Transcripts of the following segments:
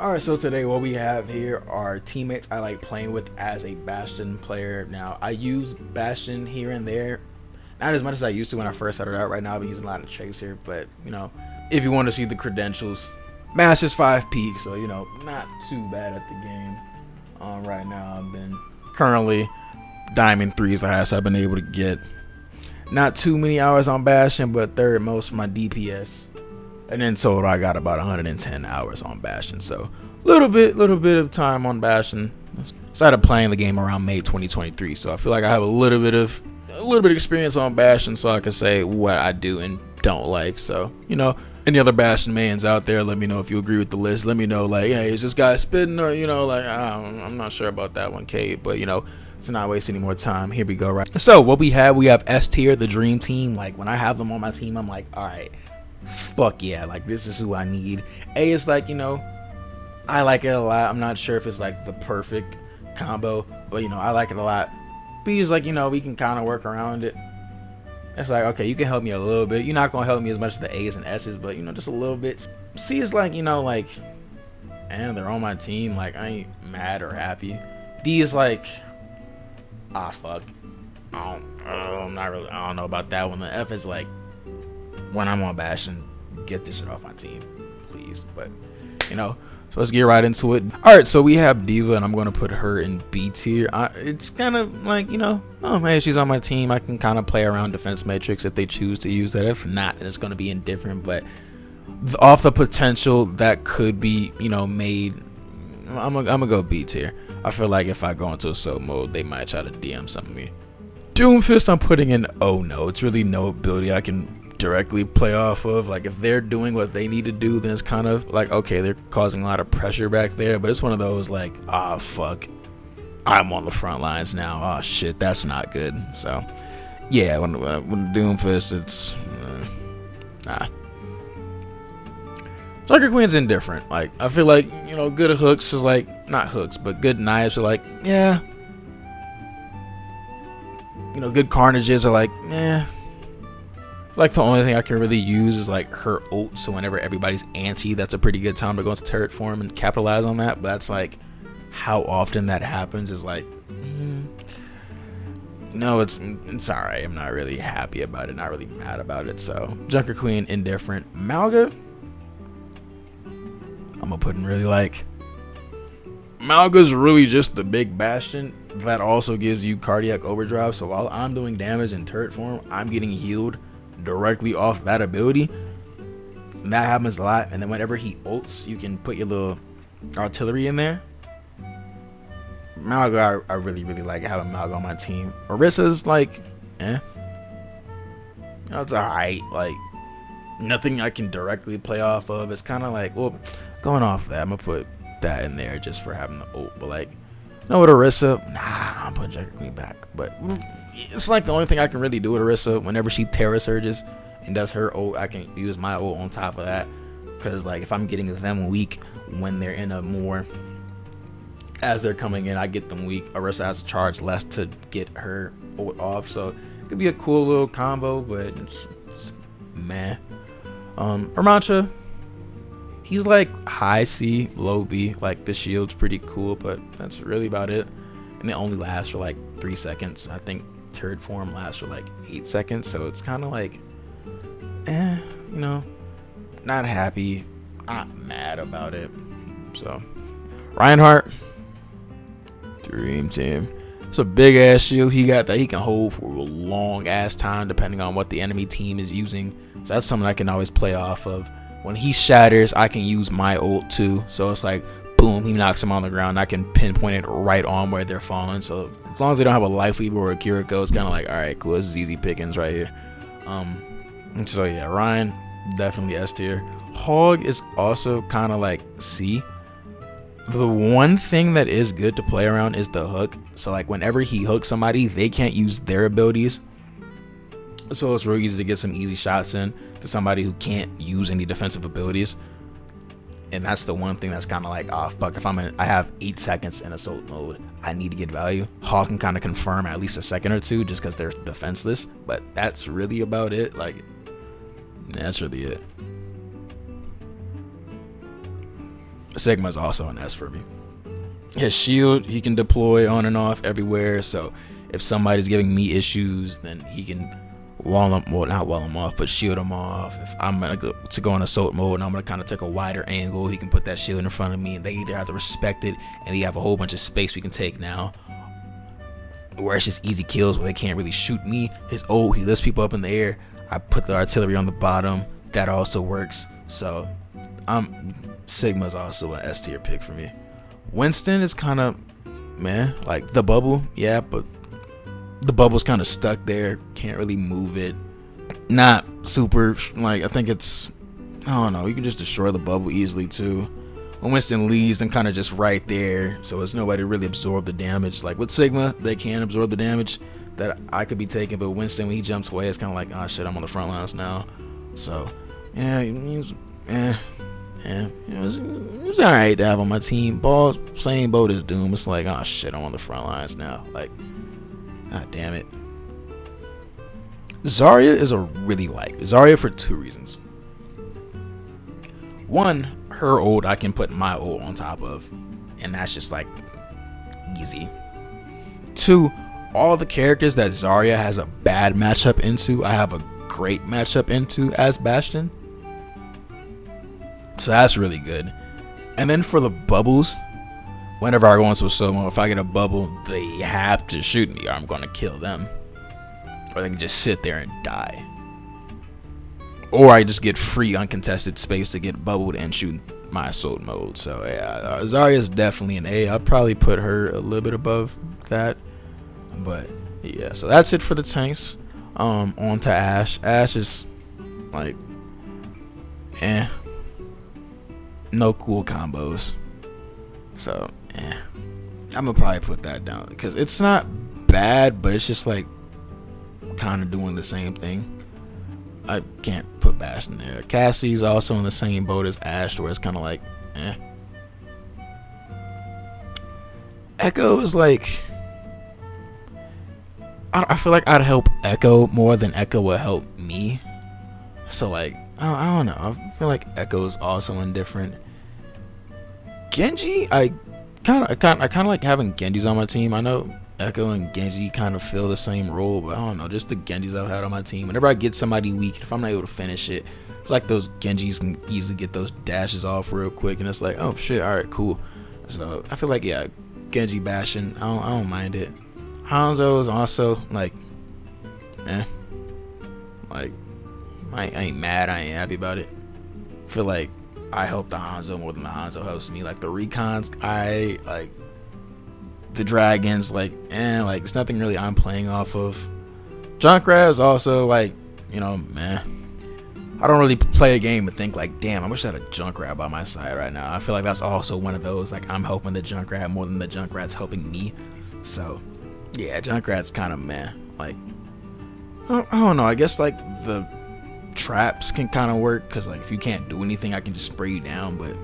Alright, so today what we have here are teammates I like playing with as a Bastion player. Now, I use Bastion here and there, not as much as I used to when I first started out. Right now, I've been using a lot of Chase here, but, you know, if you want to see the credentials, Master's 5 peak, so, you know, not too bad at the game. Right now, I've been currently Diamond 3's the highest I've been able to get. Not too many hours on Bastion, but third most for my DPS. And in total, I got about 110 hours on Bastion. So, little bit of time on Bastion. Started playing the game around May 2023. So I feel like I have a little bit of experience on Bastion, so I can say what I do and don't like. So, you know, any other Bastion mans out there, let me know if you agree with the list. Let me know, like, hey, is this guy spitting, or, you know, like, I'm not sure about that one, Kate. But, you know, to not waste any more time, here we go. Right. So what we have S tier, the dream team. Like, when I have them on my team, I'm like, all right. Fuck yeah, like this is who I need. A is like, you know, I like it a lot. I'm not sure if it's like the perfect combo, but you know, I like it a lot. B is like, you know, we can kind of work around it. It's like, okay, you can help me a little bit. You're not gonna help me as much as the A's and S's, but you know, just a little bit. C is like, you know, like, and they're on my team, like I ain't mad or happy. D is like, fuck, I don't know about that one. The F is like, when I'm on Bastion, get this shit off my team, please. But, you know, so let's get right into it. Alright, so we have Diva, and I'm going to put her in B tier. It's kind of like, you know, oh, man, she's on my team. I can kind of play around defense matrix if they choose to use that. If not, then it's going to be indifferent. But off the potential that could be, you know, made, I'm gonna go B tier. I feel like if I go into a solo mode, they might try to DM something to me. Doomfist, I'm putting in oh no. It's really no ability I can directly play off of. Like, if they're doing what they need to do, then it's kind of like, okay, they're causing a lot of pressure back there, but it's one of those like, fuck, I'm on the front lines now, oh shit, that's not good. So yeah, when Doomfist, it's Junker Queen's indifferent. Like, I feel like, you know, good hooks is like, not hooks, but good knives are like, yeah, you know, good carnages are like, like the only thing I can really use is like her ult, so whenever everybody's anti, that's a pretty good time to go into turret form and capitalize on that. But that's like, how often that happens is like, no, it's alright. I'm not really happy about it, not really mad about it. So Junker Queen, indifferent. Mauga, I'm gonna put in really like, Mauga's really just the big Bastion that also gives you cardiac overdrive. So while I'm doing damage in turret form, I'm getting healed directly off that ability. And that happens a lot. And then whenever he ults, you can put your little artillery in there. Mauga, I really like having Mauga on my team. Orisa's like, that's alright. Like, nothing I can directly play off of. It's kind of like, well, going off of that, I'm gonna put that in there just for having the ult. But like, you know, with Orisa, I'm putting Junker Queen back. But it's like the only thing I can really do with Orisa. Whenever she Terra Surges and does her ult, I can use my ult on top of that. Because like, if I'm getting them weak when they're in a more, as they're coming in, I get them weak. Orisa has to charge less to get her ult off. So it could be a cool little combo, but it's meh. Ramattra, he's like high C, low B. Like, the shield's pretty cool, but that's really about it. And it only lasts for like 3 seconds. I think turret form lasts for like 8 seconds. So it's kind of like, you know, not happy, not mad about it. So Reinhardt, dream team. It's a big ass shield he got that he can hold for a long ass time depending on what the enemy team is using. So that's something I can always play off of. When he shatters, I can use my ult too. So it's like, boom, he knocks him on the ground. I can pinpoint it right on where they're falling. So as long as they don't have a Lifeweaver or a Kiriko, it's kind of like, all right, cool, this is easy pickings right here. So yeah, Ryan, definitely S tier. Hog is also kind of like C. The one thing that is good to play around is the hook. So like, whenever he hooks somebody, they can't use their abilities. So it's real easy to get some easy shots in to somebody who can't use any defensive abilities. And that's the one thing that's kind of like, fuck, if I have 8 seconds in assault mode, I need to get value. Hawk can kind of confirm at least a second or two just because they're defenseless. But that's really about it. Like, that's really it. Sigma's also an S for me. His shield, he can deploy on and off everywhere, so if somebody's giving me issues, then he can wall them, well, not wall them off, but shield them off. If I'm gonna go in assault mode and I'm gonna kind of take a wider angle, he can put that shield in front of me, and they either have to respect it, and we have a whole bunch of space we can take now, where it's just easy kills where they can't really shoot me. His ult, he lifts people up in the air. I put the artillery on the bottom. That also works. So Sigma's also an S tier pick for me. Winston is kind of, man, like the bubble, yeah, but the bubble's kind of stuck there. Can't really move it. Not super, like, I think it's, I don't know, you can just destroy the bubble easily too. When Winston leaves, I'm kind of just right there, so there's nobody to really absorb the damage. Like with Sigma, they can absorb the damage that I could be taking, but Winston, when he jumps away, it's kind of like, oh shit, I'm on the front lines now. So, yeah, it was alright to have on my team. Ball, same boat as Doom. It's like, oh shit, I'm on the front lines now. Like, god damn it. Zarya is a really like. Zarya for two reasons. One, her ult I can put my ult on top of, and that's just like easy. Two, all the characters that Zarya has a bad matchup into, I have a great matchup into as Bastion. So that's really good. And then for the bubbles, whenever I go into a solo, if I get a bubble, they have to shoot me or I'm gonna kill them. Or they can just sit there and die. Or I just get free uncontested space to get bubbled and shoot my assault mode. So yeah, Zarya is definitely an A. I'd probably put her a little bit above that. But yeah, so that's it for the tanks. On to Ashe. Ashe is like, no cool combos. So I'm gonna probably put that down because it's not bad, but it's just like kind of doing the same thing. I can't put Bastion there. Cassidy's also in the same boat as Ashe, where it's kind of like, Echo is like, I feel like I'd help Echo more than Echo would help me. So like, I don't know. I feel like Echo is also indifferent. Genji, I kind of like having Genjis on my team. I know Echo and Genji kind of fill the same role, but I don't know, just the Genjis I've had on my team. Whenever I get somebody weak, if I'm not able to finish it, I feel like those Genjis can easily get those dashes off real quick, and it's like, oh shit, alright, cool. So I feel like, yeah, Genji Bastion, I don't mind it. Hanzo is also like, like, I ain't mad, I ain't happy about it. I feel like I help the Hanzo more than the Hanzo helps me. Like the recons, I like the dragons, like there's nothing really I'm playing off of. Junkrat is also like, you know, I don't really play a game and think like, damn, I wish I had a Junkrat by my side right now. I feel like that's also one of those, like, I'm helping the Junkrat more than the Junkrat's helping me. So yeah, Junkrat's kind of like, I don't know, I guess like the traps can kind of work, because like if you can't do anything, I can just spray you down. But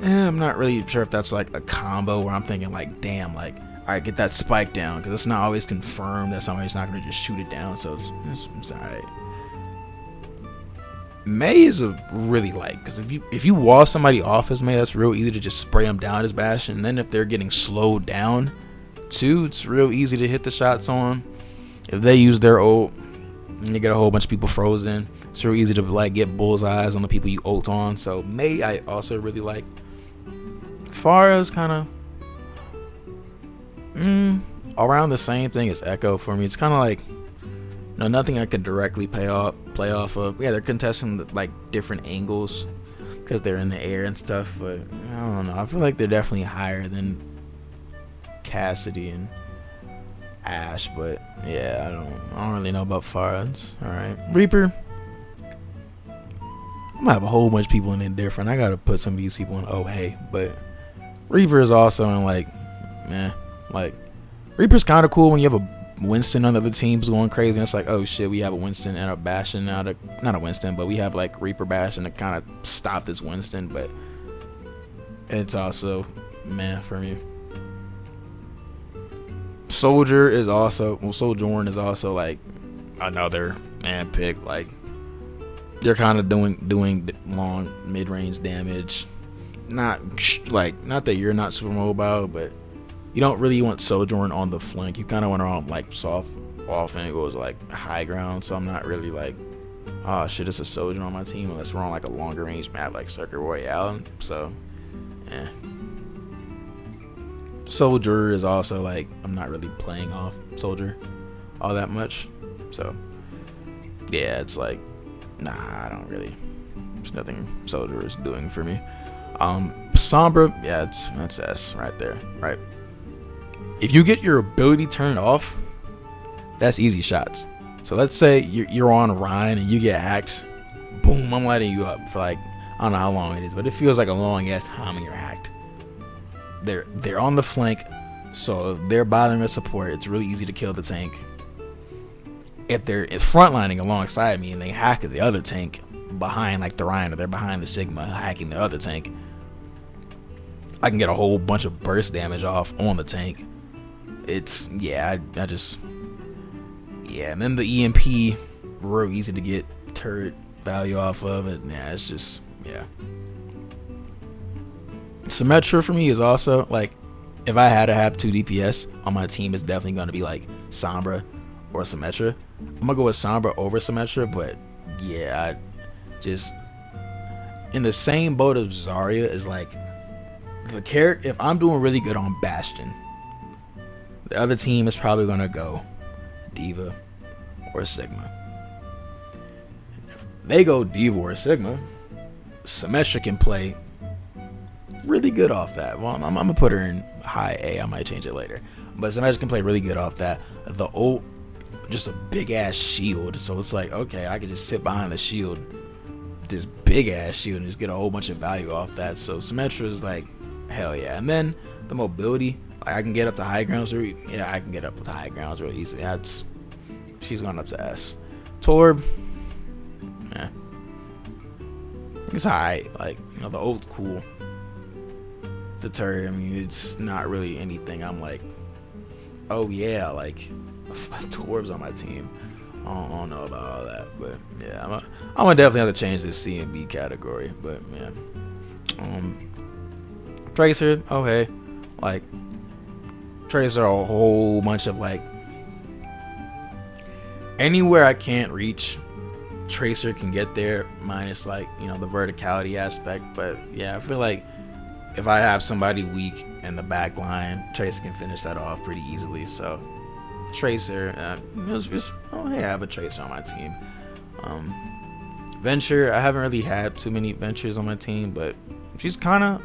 I'm not really sure if that's like a combo where I'm thinking like, damn, like, alright, get that spike down, because it's not always confirmed that somebody's not going to just shoot it down. So it's alright. Mei is a really like, because if you wall somebody off as Mei, that's real easy to just spray them down as Bastion. And then if they're getting slowed down too, it's real easy to hit the shots on. If they use their ult and you get a whole bunch of people frozen, it's real easy to like get bullseyes on the people you ult on. So Mei I also really like. Pharrah is kind of around the same thing as Echo for me. It's kind of like, nothing I could directly play off of. Yeah, they're contesting like different angles because they're in the air and stuff, but I don't know, I feel like they're definitely higher than Cassidy and Ashe. But yeah, I don't really know about Pharrah. Alright, Reaper, I'm gonna have a whole bunch of people in indifferent. I gotta put some of these people in oh hey, but Reaper is also in like, like Reaper's kind of cool when you have a Winston on the other teams going crazy, and it's like, oh shit, we have a Winston and a Bastion now to, not a Winston, but we have like Reaper Bastion to kind of stop this Winston. But it's also for me. Sojourn is also like another pick. Like, they're kind of doing long mid-range damage. not that you're not super mobile, but you don't really want Sojourn on the flank. You kind of want her on like soft off and it goes like high ground. So I'm not really like, oh shit, it's a Sojourn on my team unless we're on like a longer range map like Circuit Royale. So, Soldier is also like, I'm not really playing off Soldier all that much. So, yeah, it's like, nah, I don't really. There's nothing Soldier is doing for me. Sombra, yeah, that's S right there, right? If you get your ability turned off, that's easy shots. So let's say you're on Ryan and you get hacked, boom, I'm lighting you up for like, I don't know how long it is, but it feels like a long ass time when you're hacked. They're on the flank, so if they're bothering a support, it's really easy to kill the tank. If they're frontlining alongside me and they hack the other tank behind like the Ryan, or they're behind the Sigma hacking the other tank, I can get a whole bunch of burst damage off on the tank. It's, yeah, I just, yeah, and then the EMP, real easy to get turret value off of it. Yeah, it's just, yeah. Symmetra for me is also, like, if I had to have 2 DPS on my team, it's definitely going to be, like, Sombra or Symmetra. I'm going to go with Sombra over Symmetra, but, yeah, I just, in the same boat of Zarya is, like, the character, if I'm doing really good on Bastion, the other team is probably going to go Diva or Sigma. If they go Diva or Sigma, Symmetra can play really good off that. Well, I'm gonna put her in high A. I might change it later, but Symmetra can play really good off that. The ult, just a big ass shield, so it's like, okay, I can just sit behind the shield, this big ass shield, and just get a whole bunch of value off that. So Symmetra is like, hell yeah. And then the mobility, like, I can get up to high grounds. Yeah, I can get up to high grounds real easy. She's going up to S. Torb, it's alright. Like, you know, the ult's cool. The turret, I mean, it's not really anything I'm like, oh yeah, like, Torb's on my team. I don't know about all that, but yeah, I'm gonna definitely have to change this C and B category. But yeah, Tracer, okay, like, Tracer, a whole bunch of like, anywhere I can't reach, Tracer can get there, minus like, you know, the verticality aspect. But yeah, I feel like if I have somebody weak in the back line, Tracer can finish that off pretty easily. So Tracer, I have a Tracer on my team. Venture, I haven't really had too many Ventures on my team, but she's kind of,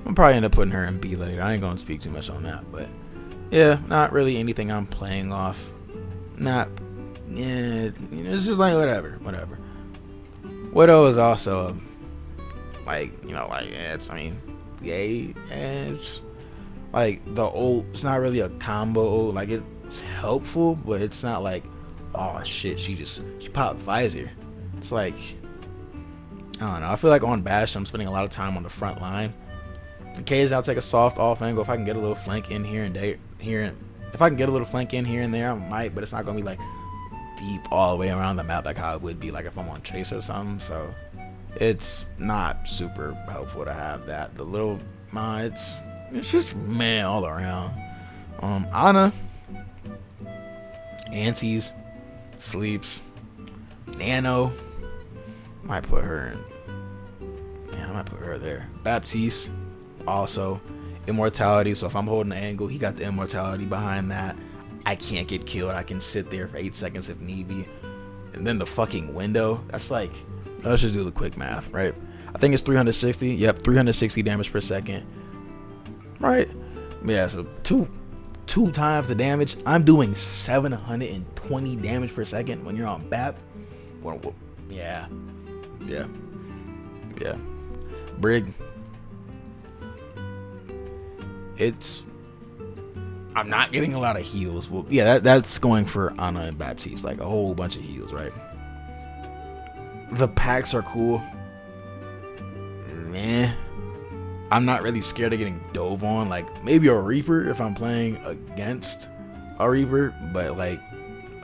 I'm probably end up putting her in B later. I ain't gonna speak too much on that, but yeah, not really anything I'm playing off. Not, yeah, you know, it's just like whatever. Widow is also like, you know, like, it's, I mean, yay, and it's like the ult, it's not really a combo. Like, it's helpful, but it's not like, oh shit, she popped visor. It's like, I don't know. I feel like on Bastion, I'm spending a lot of time on the front line. Occasionally, I'll take a soft off angle if I can get a little flank in here and there. If I can get a little flank in here and there, I might, but it's not gonna be like deep all the way around the map like how it would be like if I'm on Chase or something. So it's not super helpful to have that. The little mods, it's just man all around. Ana, Antes, sleeps, Nano, might put her in. Yeah, I might put her there. Baptiste, also immortality. So if I'm holding the angle, he got the immortality behind that. I can't get killed. I can sit there for 8 seconds if need be. And then the fucking window, that's like, let's just do the quick math, right? I think it's 360. Yep, 360 damage per second. Right? Yeah, so two times the damage. I'm doing 720 damage per second when you're on BAP. Well, yeah. Brig. I'm not getting a lot of heals. Well, yeah, that's going for Ana and Baptiste, like a whole bunch of heals, right? The packs are cool. Man, I'm not really scared of getting dove on. Like, maybe a Reaper if I'm playing against a Reaper, but like,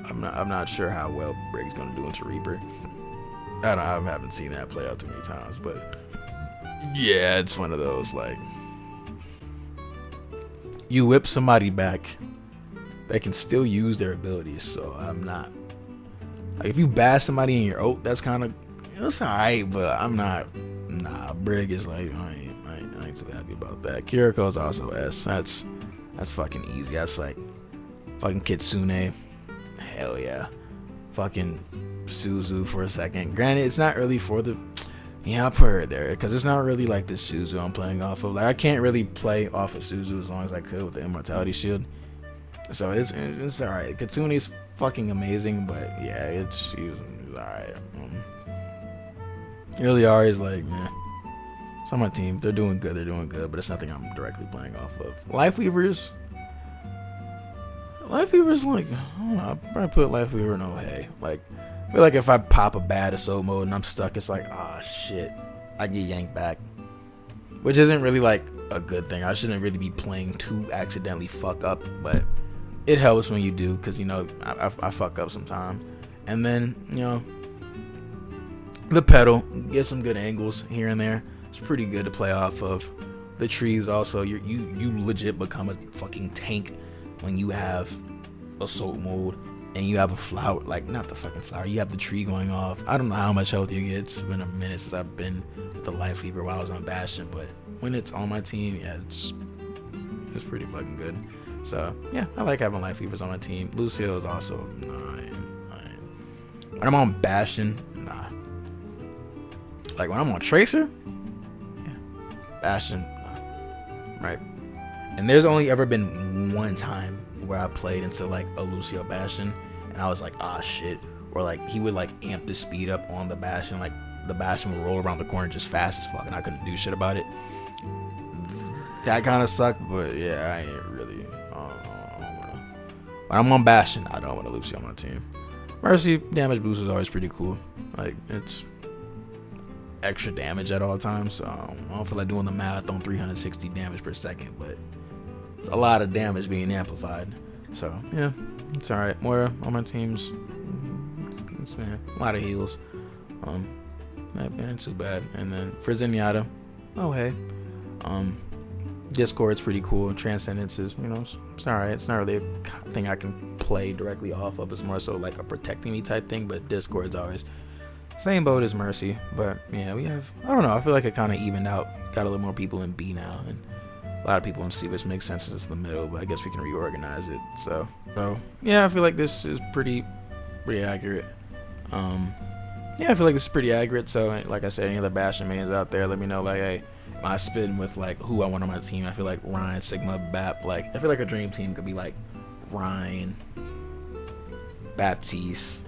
I'm not sure how well Brig's gonna do into Reaper. I haven't seen that play out too many times, but Yeah, it's one of those, like, you whip somebody back, they can still use their abilities, so I'm not, like, if you bash somebody in your ult, that's kind of, it's alright, but I'm not, nah, Brig is like, I ain't too happy about that. Kiriko's also S, that's fucking easy, that's like, fucking Kitsune, hell yeah, fucking Suzu for a second. Granted, it's not really for the, yeah, I'll put her there because it's not really like the Suzu I'm playing off of. Like, I can't really play off of Suzu as long as I could with the Immortality Shield. So it's alright. Kitsune's fucking amazing, but yeah, she's alright. Illari is like, man, it's on my team. They're doing good, but it's nothing I'm directly playing off of. Lifeweaver's like, I don't know, I'll probably put Lifeweaver in OA. Like, I feel like if I pop a bad assault mode and I'm stuck, it's like, ah, shit, I get yanked back, which isn't really like a good thing. I shouldn't really be playing to accidentally fuck up, but it helps when you do, because, you know, I fuck up sometimes. And then, you know, the pedal, get some good angles here and there. It's pretty good to play off of. The trees also, you legit become a fucking tank when you have assault mode and you have a flower, like, not the fucking flower, you have the tree going off. I don't know how much health you get. It's been a minute since I've been with the Lifeweaver while I was on Bastion, but when it's on my team, yeah, it's pretty fucking good. So yeah, I like having Lifeweavers on my team. Lucio is also when I'm on Bastion, nah. Like when I'm on Tracer, yeah, Bastion, nah. Right. And there's only ever been one time where I played into like a Lucio Bastion and I was like, ah, shit, or like he would like amp the speed up on the Bastion, like the Bastion would roll around the corner just fast as fuck and I couldn't do shit about it. That kind of sucked, but yeah, I ain't really, when I'm on Bastion, I don't want to Lucio on my team. Mercy damage boost is always pretty cool. Like, it's extra damage at all times, so I don't feel like doing the math on 360 damage per second, but it's a lot of damage being amplified. So yeah, it's alright. Moira on my teams, it's a lot of heals. That ain't too bad. And then for Zenyatta, oh hey, Discord's pretty cool. Transcendence is, you know, it's alright. It's not really a thing I can play directly off of. It's more so like a protecting me type thing, but Discord's always same boat as Mercy. But yeah, we have, I don't know, I feel like it kind of evened out. Got a little more people in B now and a lot of people in C, which makes sense since it's the middle, but I guess we can reorganize it. So yeah, I feel like this is pretty accurate. Yeah, I feel like this is pretty accurate. So like I said, any other Bastion mains out there, let me know, like, hey, am I spitting with like who I want on my team? I feel like Ryan, Sigma, Bap, like I feel like a dream team could be like Ryan, Baptiste,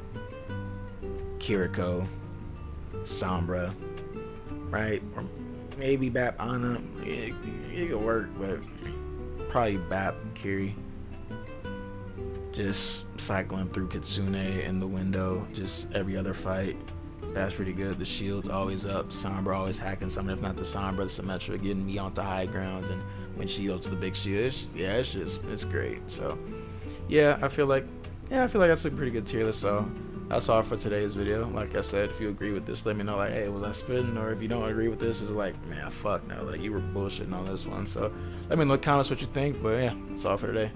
Kiriko, Sombra, right? Or maybe Bap, Anna. It could work, but probably Bap, Kiri. Just cycling through Kitsune in the window, just every other fight. That's pretty good. The shield's always up. Sombra always hacking something. If not the Sombra, the Symmetra getting me onto high grounds, and when she goes to the big shield, it's great. So yeah, I feel like that's a pretty good tier list. So that's all for today's video. Like I said, if you agree with this, let me know, like, hey, was I spitting? Or if you don't agree with this, it's like, man, fuck no, like you were bullshitting on this one. So let me know in the comments what you think. But yeah, that's all for today.